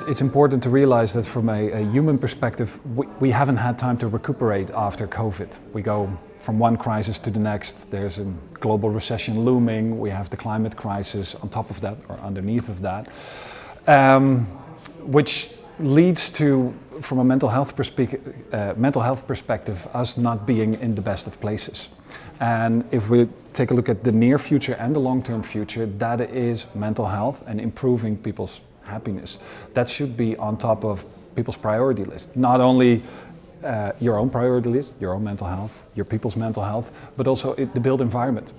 It's important to realize that from a human perspective, we haven't had time to recuperate after COVID. We go from one crisis to the next. There's a global recession looming. We have the climate crisis on top of that or underneath of that, which leads to, from a mental health perspective, us not being in the best of places. And if we take a look at the near future and the long-term future, that is mental health and improving people's happiness. That should be on top of people's priority list. Not only your own priority list, your own mental health, your people's mental health, but also the built environment.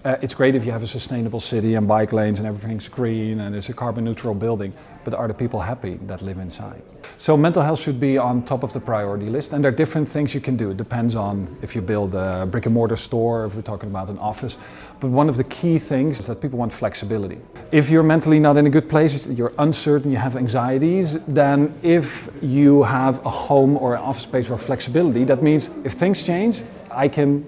It's great if you have a sustainable city and bike lanes and everything's green and it's a carbon neutral building, but are the people happy that live inside? So mental health should be on top of the priority list, and there are different things you can do. It depends on if you build a brick-and-mortar store, if we're talking about an office. But one of the key things is that people want flexibility. If you're mentally not in a good place, you're uncertain, you have anxieties, then if you have a home or an office space where flexibility, that means if things change, I can,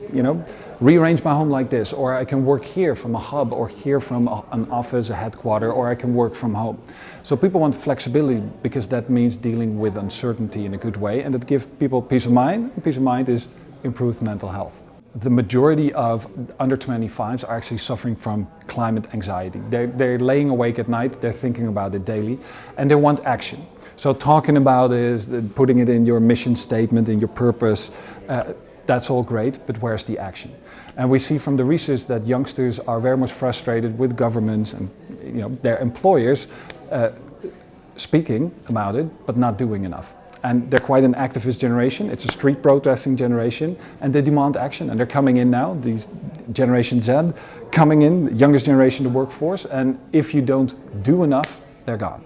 rearrange my home like this, or I can work here from a hub, or here from an office, a headquarter, or I can work from home. So people want flexibility because that means dealing with uncertainty in a good way, and that gives people peace of mind. And peace of mind is improved mental health. The majority of under 25s are actually suffering from climate anxiety. They're laying awake at night, they're thinking about it daily, and they want action. So talking about it, putting it in your mission statement, in your purpose, that's all great, but where's the action? And we see from the research that youngsters are very much frustrated with governments and their employers speaking about it, but not doing enough. And they're quite an activist generation. It's a street protesting generation, and they demand action. And they're coming in now, these Generation Z, coming in, the youngest generation, the workforce. And if you don't do enough, they're gone.